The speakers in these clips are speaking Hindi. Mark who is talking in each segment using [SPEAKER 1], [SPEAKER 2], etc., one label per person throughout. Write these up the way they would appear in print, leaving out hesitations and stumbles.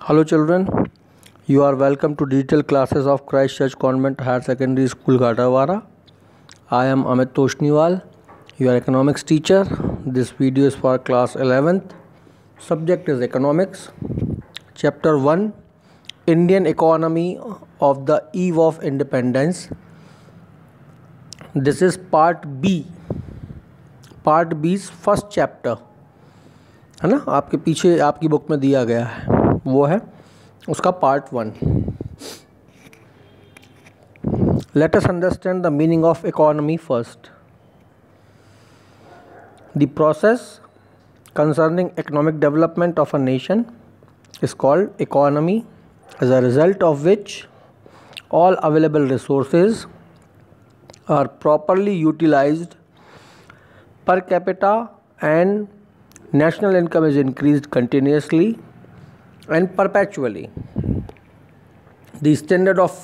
[SPEAKER 1] Hello children, you are welcome to digital classes of Christ Church Convent Higher Secondary School Gatawara. I am Amit Toshniwal, your economics teacher. This video is for class 11th. Subject is economics. Chapter 1, Indian economy of the eve of independence. This is part B. Part B's first chapter. है ना, आपके पीछे आपकी बुक में दिया गया है, वो है उसका part 1. Let us understand the meaning of economy first. The process concerning economic development of a nation is called economy, as a result of which all available resources are properly utilized per capita and national income is increased continuously and perpetually. The standard of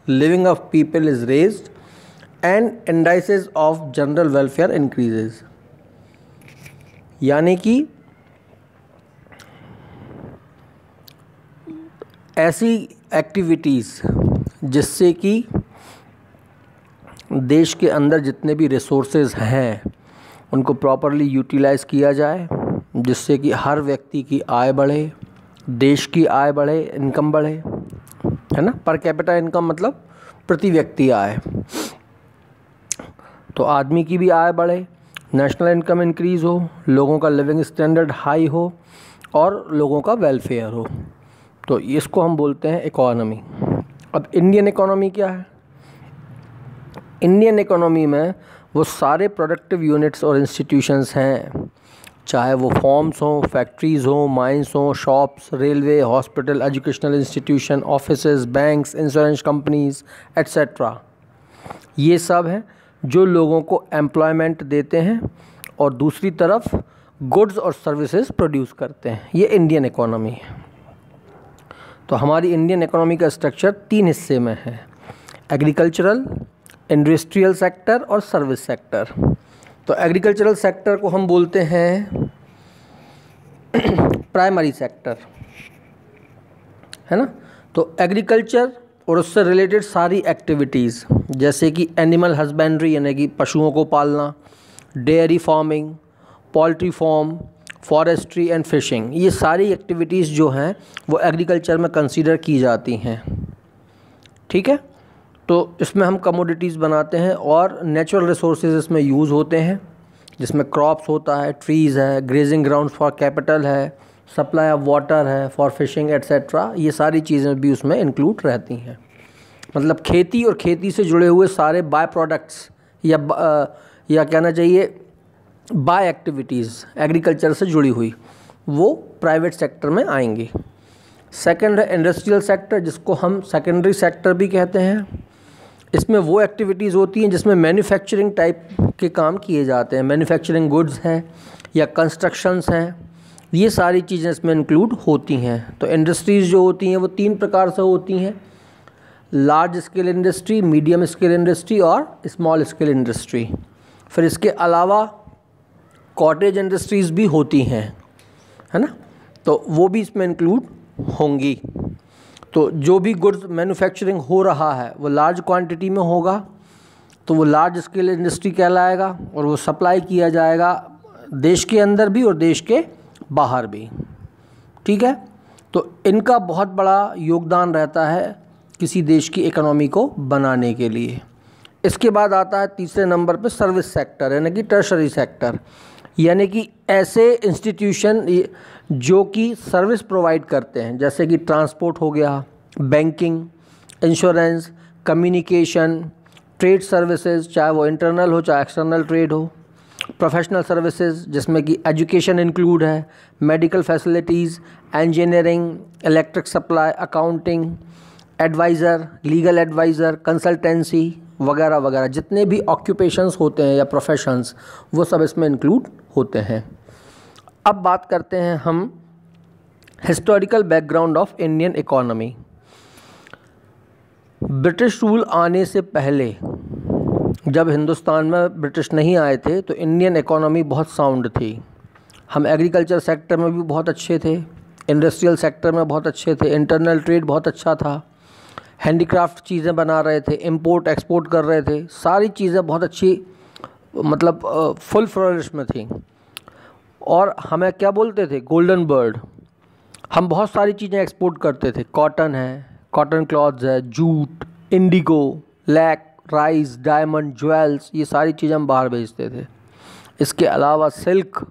[SPEAKER 1] living of people is raised and indices of general welfare increases. यानी कि ऐसी एक्टिविटीज़ जिससे कि देश के अंदर जितने भी रिसोर्सेज हैं उनको प्रॉपरली यूटिलाइज़ किया जाए, जिससे कि हर व्यक्ति की आय बढ़े, देश की आय बढ़े, इनकम बढ़े, है ना. पर कैपिटा इनकम मतलब प्रति व्यक्ति आय, तो आदमी की भी आय बढ़े, नेशनल इनकम इंक्रीज़ हो, लोगों का लिविंग स्टैंडर्ड हाई हो और लोगों का वेलफेयर हो, तो इसको हम बोलते हैं इकोनॉमी. अब इंडियन इकोनॉमी क्या है? इंडियन इकोनॉमी में वो सारे प्रोडक्टिव यूनिट्स और इंस्टीट्यूशंस हैं, चाहे वो फॉर्म्स हों, फैक्ट्रीज़ हों, माइंस हों, shops, railway, hospital, educational institution, offices, banks, insurance companies etcetera. ये सब हैं जो लोगों को एम्प्लॉयमेंट देते हैं और दूसरी तरफ गुड्स और सर्विसेज प्रोड्यूस करते हैं. ये इंडियन इकोनॉमी है. तो हमारी इंडियन इकोनॉमी का स्ट्रक्चर 3 हिस्से में है: एग्रीकल्चरल, इंडस्ट्रियल सेक्टर और सर्विस सेक्टर. तो एग्रीकल्चरल सेक्टर को हम बोलते हैं प्राइमरी सेक्टर, है ना. तो एग्रीकल्चर और उससे रिलेटेड सारी एक्टिविटीज़, जैसे कि एनिमल हस्बेंड्री यानी कि पशुओं को पालना, dairy farming, poultry farm, forestry and fishing, ये सारी एक्टिविटीज़ जो हैं वो एग्रीकल्चर में कंसीडर की जाती हैं. ठीक है. तो इसमें हम कमोडिटीज़ बनाते हैं और नेचुरल रिसोर्सेज इसमें यूज़ होते हैं, जिसमें क्रॉप्स होता है, ट्रीज़ है, ग्रेजिंग ग्राउंड्स फॉर कैपिटल है, सप्लाई ऑफ वाटर है फॉर फिशिंग एट्सेट्रा. ये सारी चीज़ें भी उसमें इंक्लूड रहती हैं. मतलब खेती और खेती से जुड़े हुए सारे बाय प्रोडक्ट्स या कहना चाहिए बाय एक्टिविटीज़ एग्रीकल्चर से जुड़ी हुई, वो प्राइवेट सेक्टर में आएंगी. सेकंड है इंडस्ट्रियल सेक्टर, जिसको हम सेकेंडरी सेक्टर भी कहते हैं. इसमें वो एक्टिविटीज़ होती हैं जिसमें मैन्युफैक्चरिंग टाइप के काम किए जाते हैं, मैन्युफैक्चरिंग गुड्स हैं या कंस्ट्रक्शंस हैं, ये सारी चीज़ें इसमें इंक्लूड होती हैं. तो इंडस्ट्रीज़ जो होती हैं वो 3 प्रकार से होती हैं: large scale industry, medium scale industry और स्मॉल स्केल इंडस्ट्री. फिर इसके अलावा कॉटेज इंडस्ट्रीज़ भी होती हैं, है ना, तो वो भी इसमें इंक्लूड होंगी. तो जो भी गुड्स मैन्युफैक्चरिंग हो रहा है वो लार्ज क्वांटिटी में होगा, तो वो लार्ज स्केल इंडस्ट्री कहलाएगा और वो सप्लाई किया जाएगा देश के अंदर भी और देश के बाहर भी. ठीक है. तो इनका बहुत बड़ा योगदान रहता है किसी देश की इकोनॉमी को बनाने के लिए. इसके बाद आता है तीसरे नंबर पे सर्विस सेक्टर, यानी कि टर्शरी सेक्टर, यानी कि ऐसे इंस्टीट्यूशन जो कि सर्विस प्रोवाइड करते हैं, जैसे कि ट्रांसपोर्ट हो गया, banking, insurance, communication, trade services, चाहे वो इंटरनल हो चाहे एक्सटर्नल ट्रेड हो, प्रोफेशनल सर्विसेज जिसमें कि एजुकेशन इंक्लूड है, medical facilities, engineering, electric supply, accounting, adviser, legal adviser, consultancy वगैरह वगैरह, जितने भी ऑक्यूपेशंस होते हैं या प्रोफेशंस, वो सब इसमें इंक्लूड होते हैं. अब बात करते हैं हम historical background of Indian economy. British rule आने से पहले, जब हिंदुस्तान में ब्रिटिश नहीं आए थे, तो इंडियन इकोनॉमी बहुत साउंड थी. हम एग्रीकल्चर सेक्टर में भी बहुत अच्छे थे, इंडस्ट्रियल सेक्टर में बहुत अच्छे थे, इंटरनल ट्रेड बहुत अच्छा था, हैंडीक्राफ्ट चीज़ें बना रहे थे, इंपोर्ट एक्सपोर्ट कर रहे थे, सारी चीज़ें बहुत अच्छी मतलब फुल फ्लोरिश में थी। और हमें क्या बोलते थे, गोल्डन बर्ड। हम बहुत सारी चीज़ें एक्सपोर्ट करते थे, कॉटन है, कॉटन क्लॉथ्स है, jute, indigo, lac, rice, diamond, jewels, ये सारी चीज़ें हम बाहर भेजते थे। इसके अलावा सिल्क,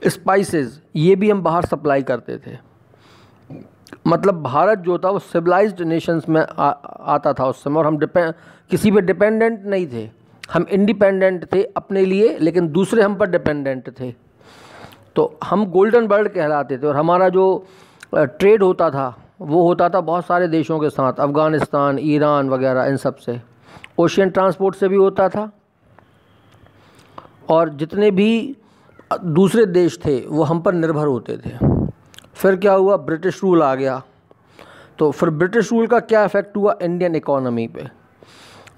[SPEAKER 1] स्पाइसेस, ये भी हम बाहर सप्लाई करते थे। मतलब भारत जो था वो सिविलाइज्ड नेशंस में आता था उस समय, और हम किसी पे डिपेंडेंट नहीं थे, हम इंडिपेंडेंट थे अपने लिए, लेकिन दूसरे हम पर डिपेंडेंट थे। तो हम गोल्डन बर्ड कहलाते थे। और हमारा जो ट्रेड होता था वो होता था बहुत सारे देशों के साथ, अफ़गानिस्तान, ईरान वगैरह, इन सब से। ओशियन ट्रांसपोर्ट से भी होता था, और जितने भी दूसरे देश थे वो हम पर निर्भर होते थे। फिर क्या हुआ, ब्रिटिश रूल आ गया। तो फिर ब्रिटिश रूल का क्या इफ़ेक्ट हुआ इंडियन इकोनॉमी पे।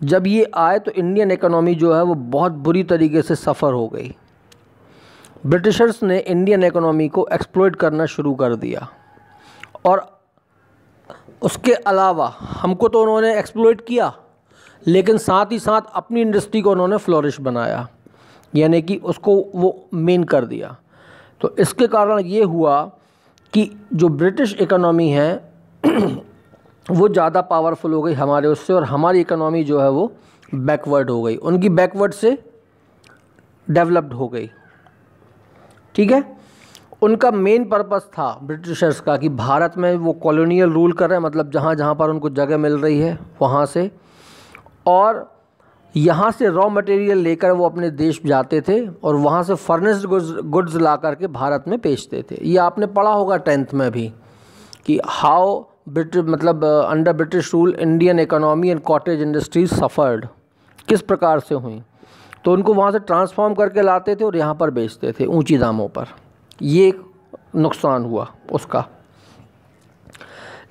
[SPEAKER 1] जब ये आए तो इंडियन इकोनॉमी जो है वो बहुत बुरी तरीके से सफ़र हो गई। ब्रिटिशर्स ने इंडियन इकोनॉमी को एक्सप्लॉइट करना शुरू कर दिया, और उसके अलावा हमको तो उन्होंने एक्सप्लॉइट किया, लेकिन साथ ही साथ अपनी इंडस्ट्री को उन्होंने फ्लोरिश बनाया, यानी कि उसको वो मेन कर दिया। तो इसके कारण ये हुआ कि जो ब्रिटिश इकोनॉमी है वो ज़्यादा पावरफुल हो गई हमारे उससे, और हमारी इकोनॉमी जो है वो बैकवर्ड हो गई, उनकी बैकवर्ड से डेवलप्ड हो गई। ठीक है, उनका मेन पर्पस था ब्रिटिशर्स का कि भारत में वो कॉलोनियल रूल कर रहे हैं, मतलब जहाँ जहाँ पर उनको जगह मिल रही है वहाँ से, और यहाँ से रॉ मटेरियल लेकर वो अपने देश जाते थे, और वहाँ से फर्निश्ड गुड्स ला करके भारत में बेचते थे। ये आपने पढ़ा होगा 10th में भी कि हाउ मतलब under British rule Indian economy and cottage industries suffered, किस प्रकार से हुई। तो उनको वहाँ से ट्रांसफॉर्म करके लाते थे और यहाँ पर बेचते थे ऊंची दामों पर। ये एक नुकसान हुआ उसका।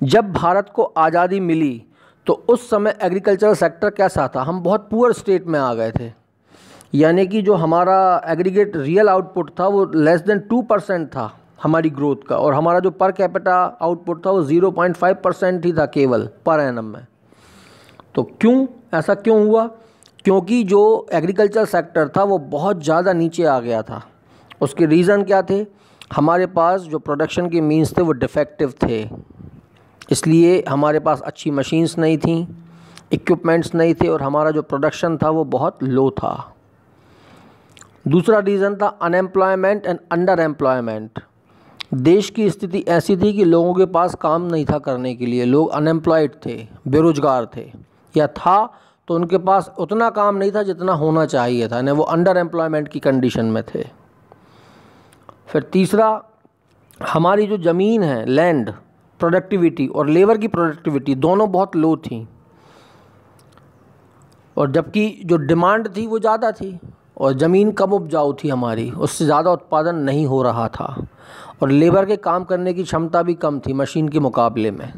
[SPEAKER 1] जब भारत को आज़ादी मिली तो उस समय एग्रीकल्चरल सेक्टर कैसा था, हम बहुत पुअर स्टेट में आ गए थे, यानी कि जो हमारा एग्रीगेट रियल आउटपुट था वो लेस देन 2% था हमारी ग्रोथ का, और हमारा जो पर कैपिटा आउटपुट था वो 0.5% ही था केवल पर एनम में। तो क्यों ऐसा क्यों हुआ, क्योंकि जो एग्रीकल्चर सेक्टर था वो बहुत ज़्यादा नीचे आ गया था। उसके रीज़न क्या थे, हमारे पास जो प्रोडक्शन के मीन्स थे वो डिफेक्टिव थे, इसलिए हमारे पास अच्छी मशीन्स नहीं थी, इक्विपमेंट्स नहीं थे, और हमारा जो प्रोडक्शन था वो बहुत लो था। दूसरा रीज़न था अनएम्प्लॉयमेंट एंड अंडर एम्प्लॉयमेंट। देश की स्थिति ऐसी थी कि लोगों के पास काम नहीं था करने के लिए, लोग अनएम्प्लॉयड थे, बेरोजगार थे, या था तो उनके पास उतना काम नहीं था जितना होना चाहिए था, यानी वो अंडर एम्प्लॉयमेंट की कंडीशन में थे। फिर तीसरा, हमारी जो ज़मीन है, लैंड प्रोडक्टिविटी और लेबर की प्रोडक्टिविटी दोनों बहुत लो थी, और जबकि जो डिमांड थी वो ज़्यादा थी, और ज़मीन कम उपजाऊ थी हमारी, उससे ज़्यादा उत्पादन नहीं हो रहा था, और लेबर के काम करने की क्षमता भी कम थी मशीन के मुकाबले में।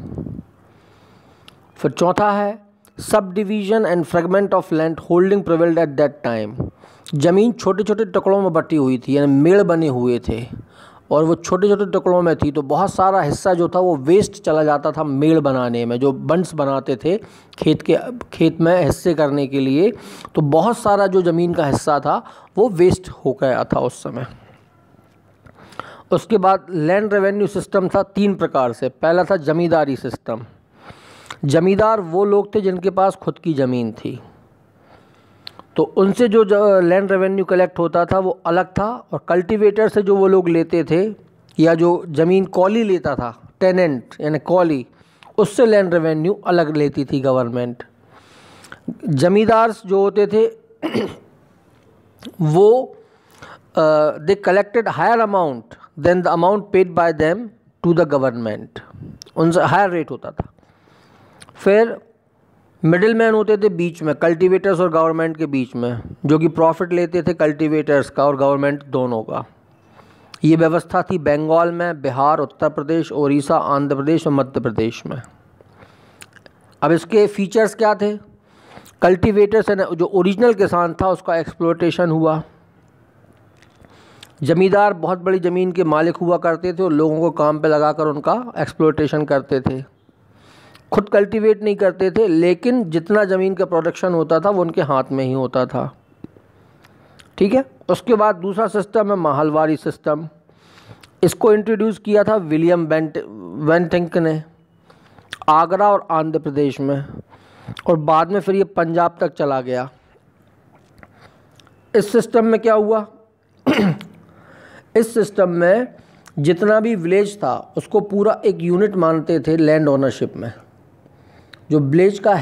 [SPEAKER 1] फिर चौथा है sub division and fragment of land holding prevailed at that time. ज़मीन छोटे छोटे टुकड़ों में बटी हुई थी, यानी मेड़ बने हुए थे, और वो छोटे छोटे टुकड़ों में थी, तो बहुत सारा हिस्सा जो था वो वेस्ट चला जाता था मेड़ बनाने में। जो बंड्स बनाते थे खेत में हिस्से करने के लिए, तो बहुत सारा जो ज़मीन का हिस्सा था वो वेस्ट हो गया था उस समय। उसके बाद लैंड रेवेन्यू सिस्टम था 3 प्रकार से। पहला था ज़मींदारी सिस्टम। ज़मींदार वो लोग थे जिनके पास खुद की ज़मीन थी, तो उनसे जो लैंड रेवेन्यू कलेक्ट होता था वो अलग था, और कल्टीवेटर से जो वो लोग लेते थे, या जो ज़मीन कॉली लेता था, टेनेंट यानी कॉली, उससे लैंड रेवेन्यू अलग लेती थी गवर्नमेंट। ज़मींदार जो होते थे वो they collected higher amount than the amount paid by them to the government, उनसे हायर रेट होता था। फिर मिडिल मैन होते थे बीच में, कल्टीवेटर्स और गवर्नमेंट के बीच में, जो कि प्रॉफिट लेते थे कल्टीवेटर्स का और गवर्नमेंट दोनों का। ये व्यवस्था थी बंगाल में, बिहार, उत्तर प्रदेश, उड़ीसा, आंध्र प्रदेश और मध्य प्रदेश में। अब इसके फीचर्स क्या थे, कल्टीवेटर्स जो ओरिजिनल किसान था उसका एक्सप्लॉयटेशन हुआ, जमींदार बहुत बड़ी ज़मीन के मालिक हुआ करते थे और लोगों को काम पे लगाकर उनका एक्सप्लॉयटेशन करते थे। खुद कल्टीवेट नहीं करते थे, लेकिन जितना ज़मीन का प्रोडक्शन होता था वो उनके हाथ में ही होता था। ठीक है। उसके बाद दूसरा सिस्टम है महलवारी सिस्टम। इसको इंट्रोड्यूस किया था विलियम बेंटिंक ने आगरा और आंध्र प्रदेश में, और बाद में फिर ये पंजाब तक चला गया। इस सिस्टम में क्या हुआ इस सिस्टम में जितना भी विलेज था उसको पूरा एक यूनिट मानते थे लैंड ओनरशिप में। जो विलेज का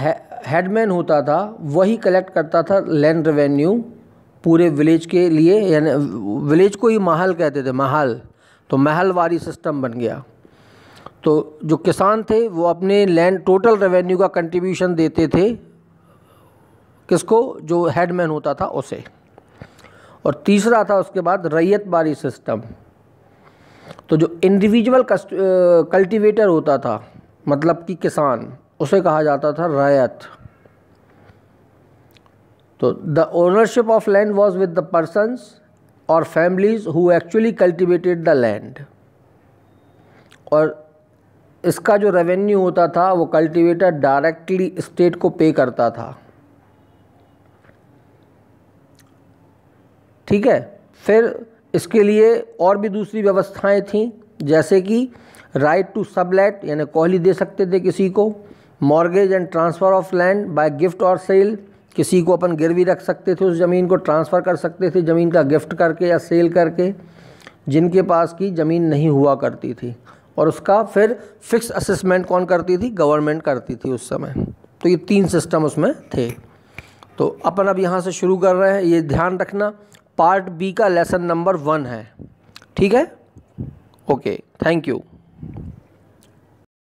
[SPEAKER 1] हेडमैन होता था वही कलेक्ट करता था लैंड रेवेन्यू पूरे विलेज के लिए, यानी विलेज को ही महल कहते थे, महल। तो महलवारी सिस्टम बन गया। तो जो किसान थे वो अपने लैंड टोटल रेवेन्यू का कंट्रीब्यूशन देते थे किसको, जो हेडमैन होता था उसे। और तीसरा था उसके बाद रैयतबारी सिस्टम। तो जो इंडिविजुअल कल्टीवेटर होता था, मतलब कि किसान, उसे कहा जाता था रैयत। तो the ownership of land was with the persons और families who actually cultivated the land. और इसका जो रेवेन्यू होता था वो कल्टीवेटर डायरेक्टली स्टेट को पे करता था। ठीक है। फिर इसके लिए और भी दूसरी व्यवस्थाएं थीं, जैसे कि राइट टू सबलेट, यानी कोहली दे सकते थे किसी को। Mortgage and transfer of land by gift और सेल, किसी को अपन गिरवी रख सकते थे, उस ज़मीन को ट्रांसफ़र कर सकते थे ज़मीन का गिफ्ट करके या सेल करके, जिनके पास की ज़मीन नहीं हुआ करती थी। और उसका फिर फिक्स असेसमेंट कौन करती थी, गवर्नमेंट करती थी उस समय। तो ये 3 सिस्टम उसमें थे। तो अपन अब यहाँ से शुरू कर रहे हैं, ये ध्यान रखना पार्ट बी का लेसन नंबर 1 है। ठीक है। Okay, thank you.